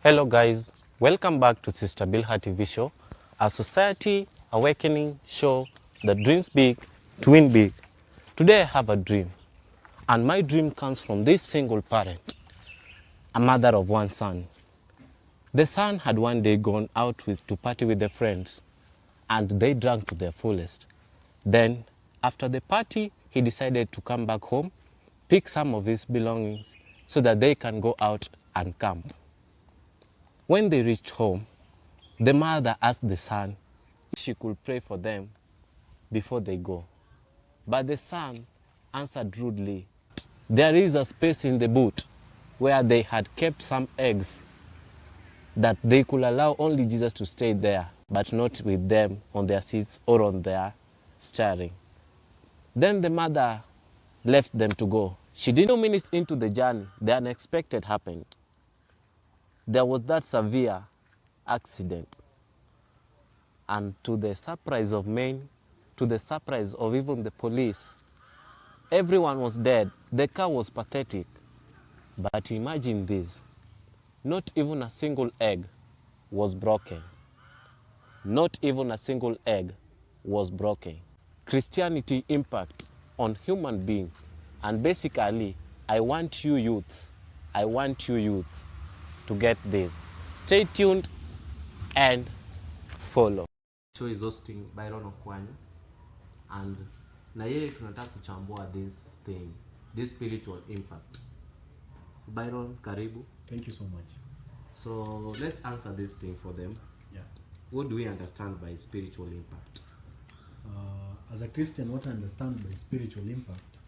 Hello guys, welcome back to Sister Bilha TV show, a society awakening show that dreams big to win big. Today I have a dream, and my dream comes from this single parent, a mother of one son. The son had one day gone out to party with their friends, and they drank to their fullest. Then, after the party, he decided to come back home, pick some of his belongings so that they can go out and camp. When they reached home, the mother asked the son if she could pray for them before they go. But the son answered rudely, there is a space in the boot where they had kept some eggs that they could allow only Jesus to stay there, but not with them on their seats or on their steering. Then the mother left them to go. She didn't 2 minutes into the journey, the unexpected happened. There was that severe accident. And to the surprise of many, to the surprise of even the police, everyone was dead. The car was pathetic. But imagine this, not even a single egg was broken. Not even a single egg was broken. Christianity impact on human beings. And basically, I want you youths to get this. Stay tuned and follow. Show is hosting Byron Okwanyu, and na yeye tunataka kuchambua this spiritual impact. Byron, karibu. Thank you so much. So let's answer this thing for them. Yeah. What do we understand by spiritual impact? As a Christian, what I understand by spiritual impact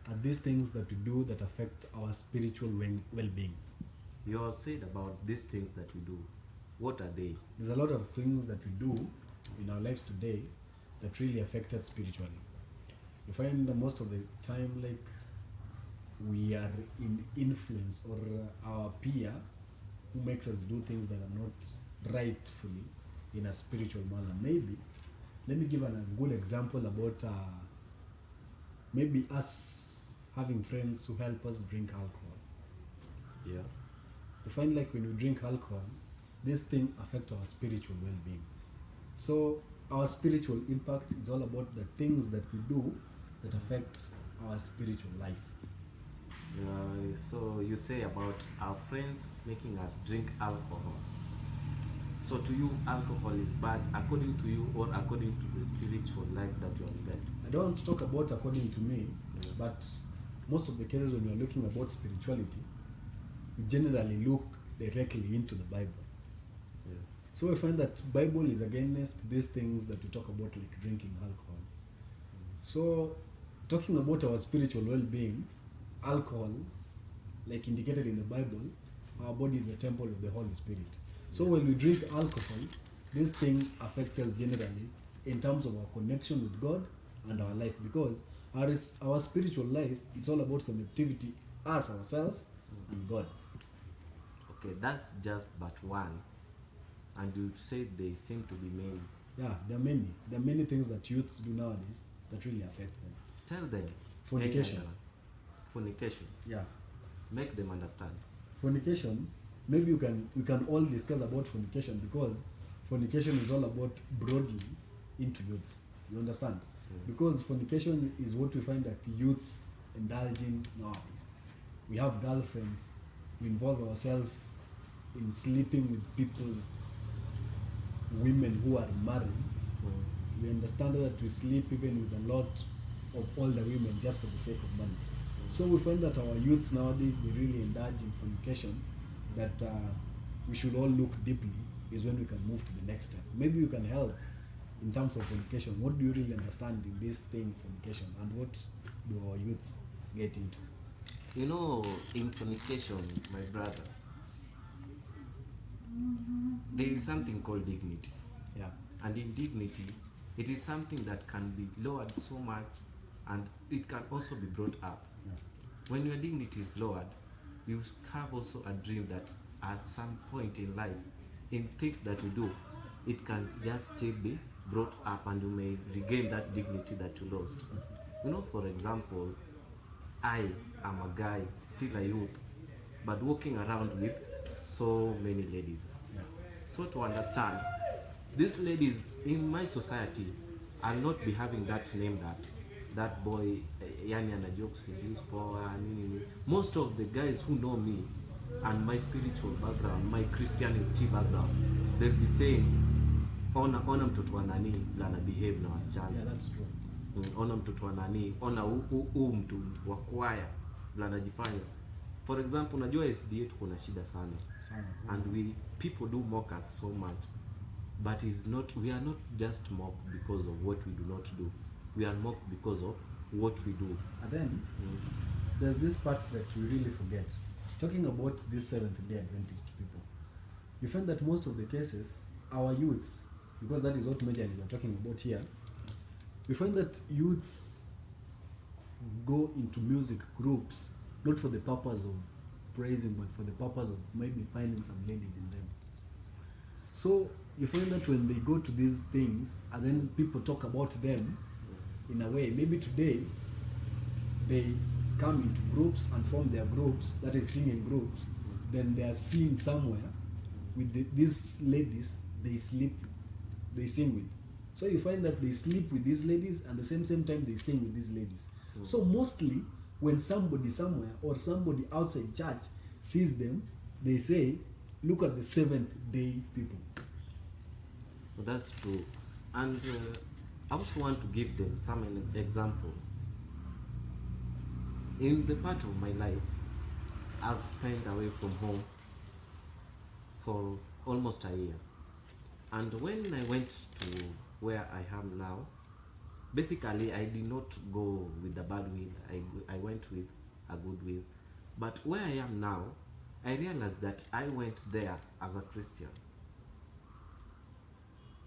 are these things that we do that affect our spiritual well-being. You have said about these things that we do. What are they? There's a lot of things that we do in our lives today that really affect us spiritually. You find that most of the time, like, we are in influence or our peer who makes us do things that are not rightfully in a spiritual manner. Maybe, let me give a good example about maybe us having friends who help us drink alcohol. Yeah. You find like when we drink alcohol, this thing affects our spiritual well-being. So our spiritual impact is all about the things that we do that affect our spiritual life. So you say about our friends making us drink alcohol. So to you, alcohol is bad according to you or according to the spiritual life that you have led? I don't want to talk about according to me, but most of the cases when you're looking about spirituality, you generally look directly into the Bible. Yeah. So I find that Bible is against these things that we talk about, like drinking alcohol. So talking about our spiritual well-being, alcohol, like indicated in the Bible, our body is a temple of the Holy Spirit. So when we drink alcohol, this thing affects us generally in terms of our connection with God and our life, because our spiritual life, it's all about connectivity, us, ourselves, and God. Okay, that's just but one. And you say they seem to be many. Yeah, there are many. There are many things that youths do nowadays that really affect them. Tell them. Fornication. Fornication. Yeah. Make them understand. Fornication, maybe we can all discuss about fornication, because fornication is all about broadly into youths. You understand? Because fornication is what we find that youths indulge in nowadays. We have girlfriends. We involve ourselves in sleeping with people's women who are married. We understand that we sleep even with a lot of older women just for the sake of money. So we find that our youths nowadays, they really indulge in fornication, that we should all look deeply is when we can move to the next step. Maybe you can help in terms of fornication. What do you really understand in this thing, fornication, and what do our youths get into? You know, in fornication, my brother, there is something called dignity. Yeah. And in dignity, it is something that can be lowered so much, and it can also be brought up. Yeah. When your dignity is lowered, you have also a dream that at some point in life, in things that you do, it can just still be brought up and you may regain that dignity that you lost. You know, for example, I am a guy, still a youth, but walking around with so many ladies. Yeah. So to understand, these ladies in my society, I'll not be having that name that boy yani anajua kuseduce poa nini. Most of the guys who know me and my spiritual background, my Christianity background, they'll be saying ona mtoto wa nani la na behave na wasichana. Yeah, that's true. Ona mtoto wa nani, ona huu mtu wa kwaya la anajifanya. For example, unajua SDA tuko na shida sana. And people do mock us so much. But we are not just mocked because of what we do not do. We are mocked because of what we do. And then there's this part that we really forget. Talking about these Seventh-day Adventist people, you find that most of the cases, our youths, because that is what majorly we're talking about here, we find that youths go into music groups not for the purpose of praising, but for the purpose of maybe finding some ladies in them. So you find that when they go to these things and then people talk about them in a way, maybe today they come into groups and form their groups, that is singing groups, then they are seen somewhere with these ladies they sing with. So you find that they sleep with these ladies and the same time they sing with these ladies. So mostly when somebody somewhere or somebody outside church sees them, they say, look at the Seventh-day people. Well, that's true. And I also want to give them some example. In the part of my life, I've spent away from home for almost a year. And when I went to where I am now, basically I did not go with the bad will, I went with a good will. But where I am now, I realized that I went there as a Christian.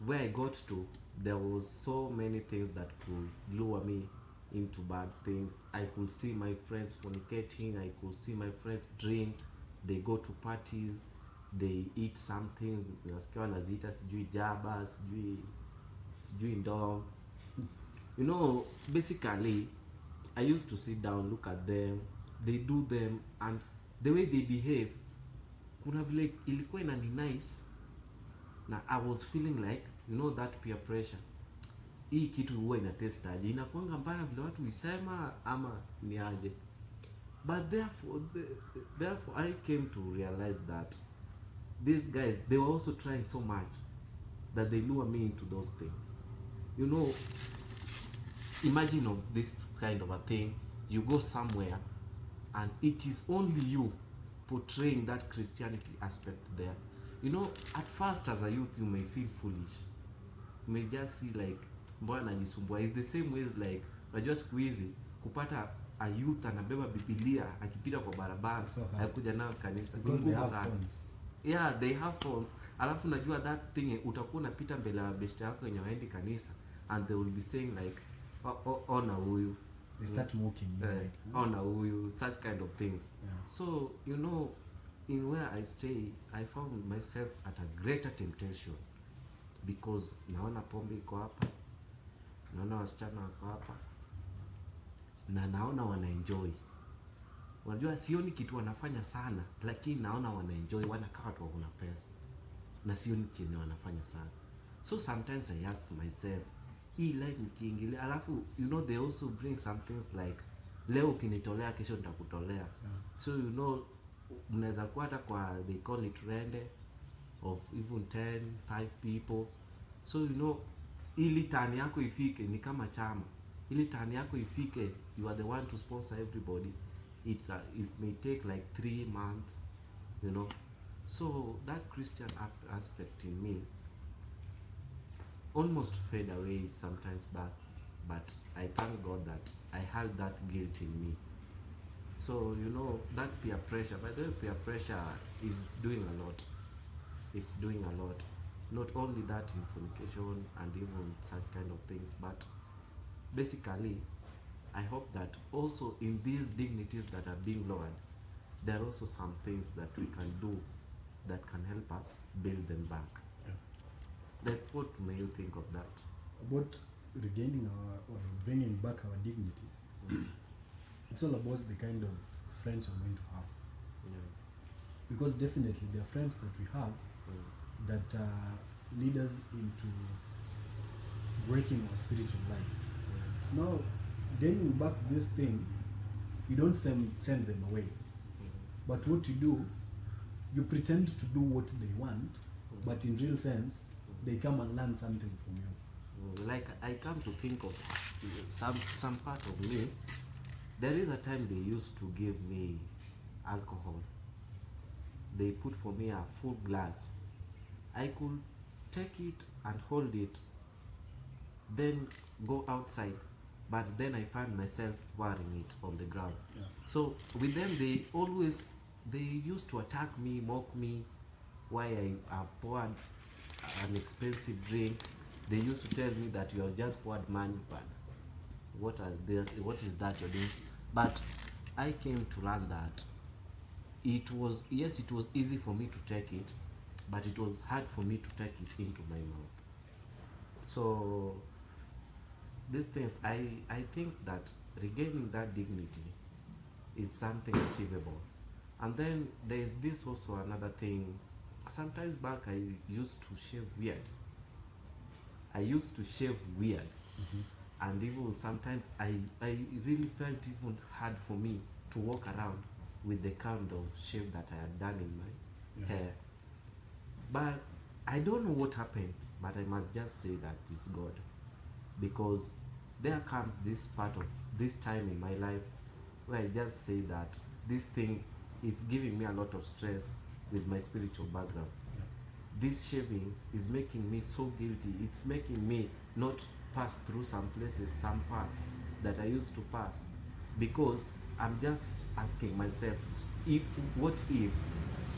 Where I got to, there was so many things that could lure me into bad things. I could see my friends fornicating, I could see my friends drink, they go to parties, they eat something, nasikia wanaziita sijui jaba, sijui ndong. You know, basically, I used to sit down, look at them, they do them, and the way they behave, kuna vile ilikuwa inani nice, na I was feeling like, you know, that peer pressure. Hii kitu huwa inatesta aje, inakuanga mbaya vile watu isema ama ni aje. But therefore I came to realize that these guys, they were also trying so much that they lure me into those things. You know, imagine of this kind of a thing, you go somewhere and it is only you portraying that Christianity aspect there. You know, at first as a youth you may feel foolish, you may just see like mbona najisumbua. It's the same way like unajua siku hizi kupata a youth anabeba Biblia akipita kwa barabara akuja nayo kanisa because they have phones. Yeah, they have phones. Alafu najua that thing utakuwa unapita mbele ya best yako yenye waendi kanisa and they will be saying like ona huyu, they start mocking you, ona huyu, such kind of things. Yeah. So you know, in where I stay, I found myself at a greater temptation because naona pombe iko hapa, naona wasichana wako hapa, na naona wanaenjoy. Unajua sioni kitu wanafanya sana, lakini naona wanaenjoy, wanakaa watu wana pesa, na sioni kitu wanafanya sana. So sometimes I ask myself, hii life nikiingilia, alafu you know they also bring some things like leo ukinitolea kesho nitakutolea. So you know, mnaweza kuwa hata kwa they call it rende of even 5 people. So you know, ili turn yako ifike ni kama chama. Ili turn yako ifike, you are the one to sponsor everybody. It may take like 3 months, you know. So that Christian aspect in me almost fade away sometimes back, but I thank God that I had that guilt in me. So you know, that peer pressure, by the way, peer pressure is doing a lot. It's doing a lot. Not only that in fornication and even such kind of things, but basically I hope that also in these dignities that are being lowered, there are also some things that we can do that can help us build them back. Yeah. Like, what may you think of that? About regaining or bringing back our dignity. It's all about the kind of friends we're going to have. Yeah. because definitely there are friends that we have that lead us into breaking our spiritual life. Now, gaining back this thing, you don't send them away. But what you do, you pretend to do what they want, but in real sense, they come and learn something from you. Like I come to think of some part of me. There is a time they used to give me alcohol. They put for me a full glass. I could take it and hold it, then go outside, but then I find myself pouring it on the ground. Yeah. So with them, they used to attack me, mock me, why I have poured an expensive drink. They used to tell me that you have just poured money, but what is that you're doing? But I came to learn that it was easy for me to take it, but it was hard for me to take it into my mouth. So these things, I think that regaining that dignity is something achievable. And then there is this also another thing. Sometimes back I used to shave weird. And even sometimes I really felt even hard for me to walk around with the kind of shave that I had done in my hair. But I don't know what happened, but I must just say that it's God. Because there comes this part of this time in my life where I just say that this thing is giving me a lot of stress with my spiritual background. This shaving is making me so guilty. It's making me not pass through some places, some paths that I used to pass, because I'm just asking myself, what if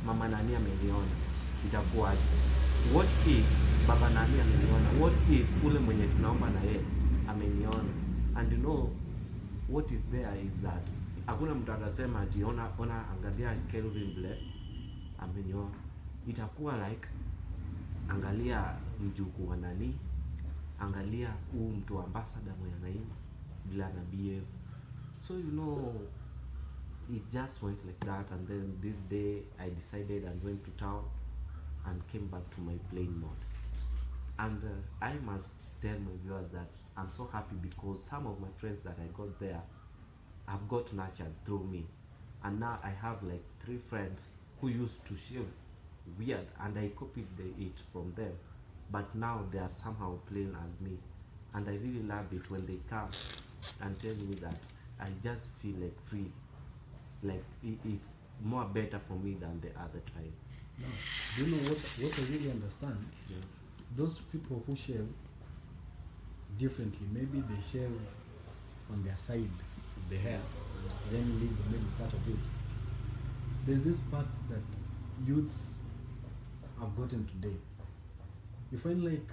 mama nani ameniona, itakuwaje? What if baba nani ameniona? What if ule mwenye tunaomba na yeye ameniona? And you know what is there is that hakuna mtu atasema ati ona angalia Kelvin vile ameniona. Itakuwa like angalia mjukuu wa nani, angalia huu mtu ambassador mwenye anaimba vile ana behave. So you know, it just went like that. And then this day I decided and went to town and came back to my plain mode. And I must tell my viewers that I'm so happy because some of my friends that I got there have got nurtured through me. And now I have like 3 friends who used to shave weird and I copied it from them. But now they are somehow plain as me. And I really love it when they come and tell me that I just feel like free. Like it's more better for me than the other time. Now, do you know what I really understand? Yeah. Those people who shave differently, maybe they shave on their side of the hair, then leave the middle part of it. There's this part that youths have gotten today. You find like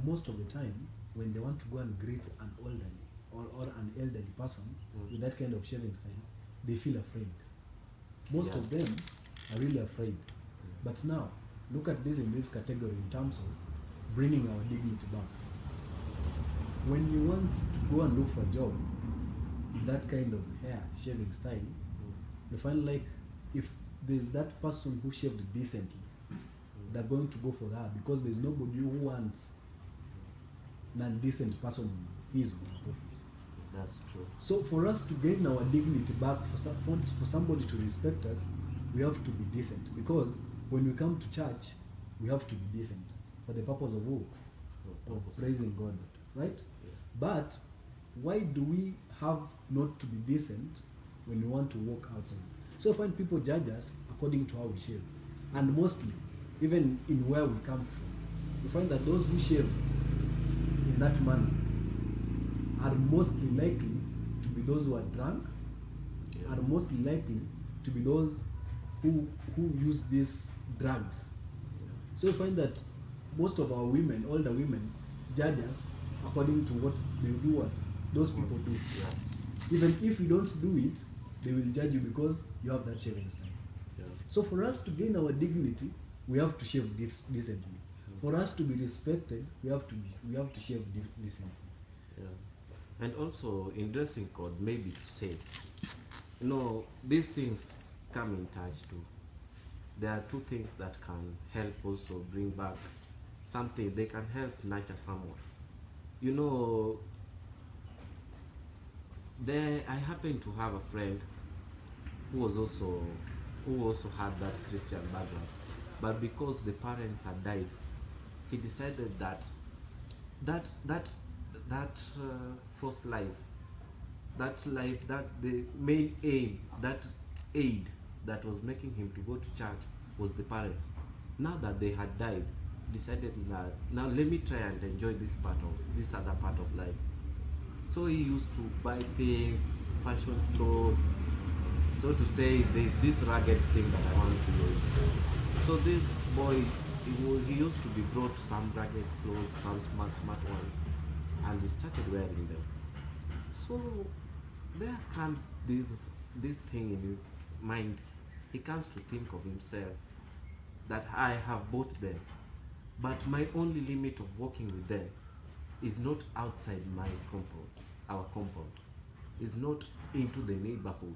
most of the time when they want to go and greet an elderly or an elderly person with that kind of shaving style, they feel afraid. Most of them are really afraid. But now, look at this in this category in terms of bringing our dignity back. When you want to go and look for a job with that kind of hair shaving style, you find like if there's that person who shaved decently, they're going to go for that because there's nobody who wants non-decent person in his office. That's true. So for us to gain our dignity back, for somebody to respect us, we have to be decent. Because when we come to church, we have to be decent. For the purpose of who? Of praising God. Right? Yeah. But why do we have not to be decent when we want to walk outside? So I find people judge us according to how we shave. And mostly, even in where we come from, we find that those who shave in that manner are mostly likely to be those who are drunk, are mostly likely to be those who use these drugs. So you find that most of our women, older women, judge us according to what they do, what those people do. Even if you don't do it, they will judge you because you have that shaving style. So for us to gain our dignity, we have to shave decently. For us to be respected, we have to shave decently. Yeah. And also in dressing code, maybe to say, these things come in touch too. there are two things that can help also bring back something. They can help nurture someone. You know, there I happen to have a friend who was also who also had that Christian background, but because the parents had died, he decided that that that that first life, that the main aim, that aid that was making him to go to church was the parents. Now that they had died, decided that now let me try and enjoy this other part of life. So he used to buy things, fashion clothes, so to say, there's this rugged thing that I want to use. So this boy, he used to be brought some rugged clothes, some smart ones, and he started wearing them. So there comes this thing in his mind. He comes to think of himself that I have bought them, but my only limit of working with them is not outside my compound, our compound, is not into the neighborhood.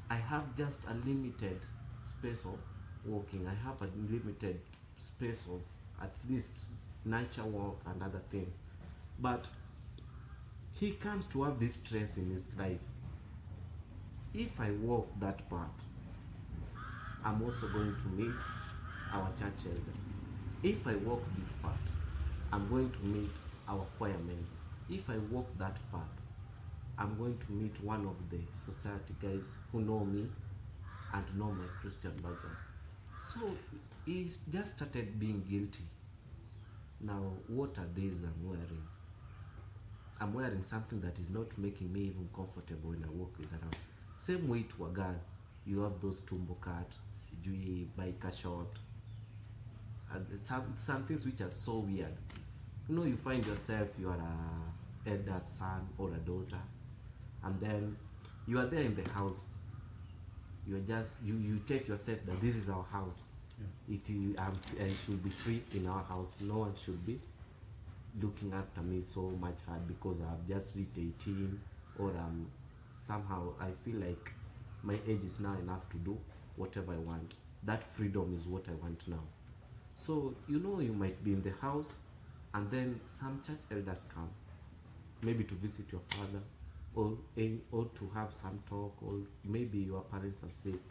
I have just a limited space of walking. I have a limited space of at least nature walk and other things. But he comes to have this stress in his life. If I walk that path, I'm also going to meet our church elder. If I walk this path, I'm going to meet our choir member. If I walk that path, I'm going to meet one of the society guys who know me and know my Christian background. So he just started being guilty. Now, what are these I'm wearing? I'm wearing something that is not making me even comfortable when I walk with around. Same way to a girl, you have those tumbo cut, sijui biker short, and some things which are so weird. You know, you find yourself, you are a elder son or a daughter, and then you are there in the house. You are just you take yourself that this is our house. It is, I should be free in our house. No one should be looking after me so much hard because I've just reached 18, or somehow I feel like my age is now enough to do whatever I want. That freedom is what I want now. So you know, you might be in the house and then some church elders come, maybe to visit your father, or to have some talk, or maybe your parents are sick.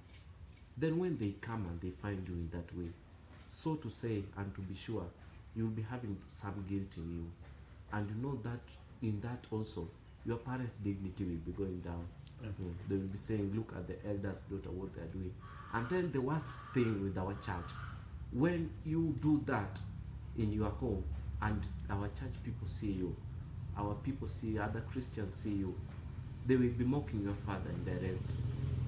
Then when they come and they find you in that way, so to say, and to be sure, you'll be having some guilt in you. And you know that in that also, your parents' dignity will be going down. They will be saying, look at the elders' daughter, what they're doing. And then the worst thing with our church, when you do that in your home and our church people see you, our people see, other Christians see you, they will be mocking your father indirectly.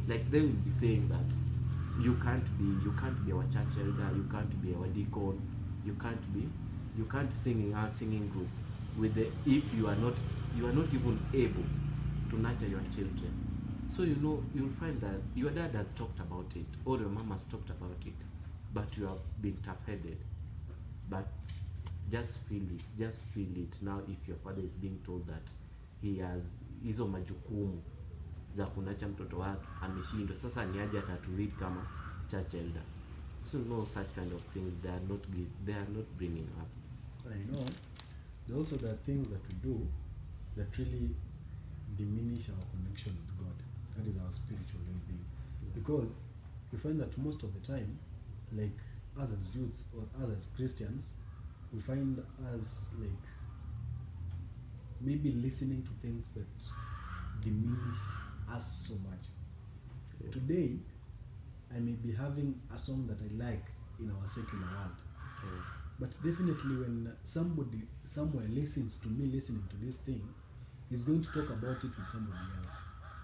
Like they will be saying that you can't be our church elder, you can't be our deacon, you can't sing in our singing group with the, if you are not even able to nurture your children. So you know, you'll find that your dad has talked about it, or your mom has talked about it, but you have been tough-headed. But just feel it now. If your father is being told that he has hizo majukumu za kunacha mtoto wake ameshindwa, sasa ni aje atatulead kama church elder. So no, such kind of things they are not bringing up. I know. There also there are things that we do that really diminish our connection with God. That is our spiritual well-being. Because we find that most of the time, like us as youths or us as Christians, we find us like maybe listening to things that diminish us so much. Yeah. Today, I may be having a song that I like in our secular world. Yeah. But definitely when somebody somewhere listens to me listening to this thing, is going to talk about it with somebody else.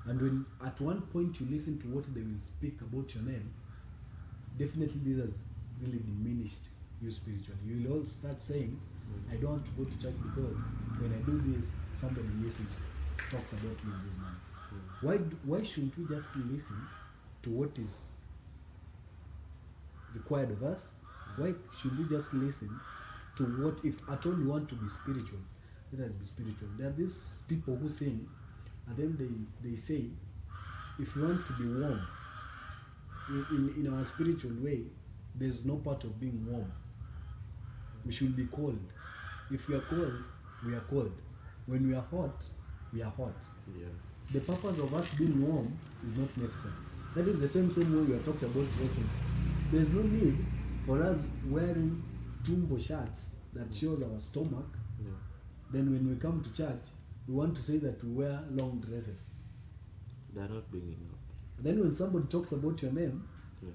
And when at one point you listen to what they will speak about your name, definitely this has really diminished you spiritually. You will all start saying, I don't want to go to church because when I do this, somebody listens, talks about me in this manner. Why shouldn't we just listen to what is required of us? Why should we just listen to what, if at all you want to be spiritual, let us be spiritual. There are these people who sing, and then they say, if you want to be warm in our spiritual way, there's no part of being warm. We should be cold. If we are cold, we are cold. When we are hot, we are hot. Yeah. The purpose of us being warm is not necessary. That is the same way we are talking about dressing. There's no need for us wearing tumbo shirts that shows our stomach. Yeah. Then when we come to church, we want to say that we wear long dresses. They're not bringing up. Then when somebody talks about your name, Yeah.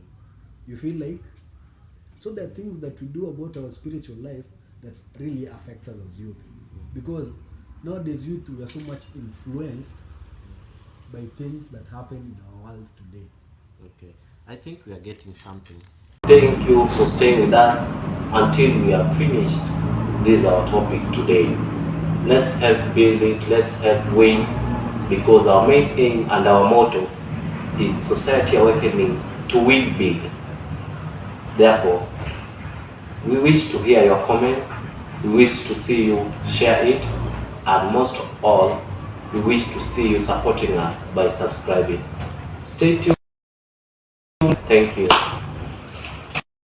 you feel like, so there are things that we do about our spiritual life that really affects us as youth. Because nowadays youth, we are so much influenced by things that happen in our world today. Okay. I think we are getting something. Thank you for staying with us until we have finished. This is our topic today. Let's help build it, let's help win, because our main aim and our motto is society awakening to win big. Therefore, we wish to hear your comments, we wish to see you share it, and most of all, we wish to see you supporting us by subscribing. Stay tuned. Thank you.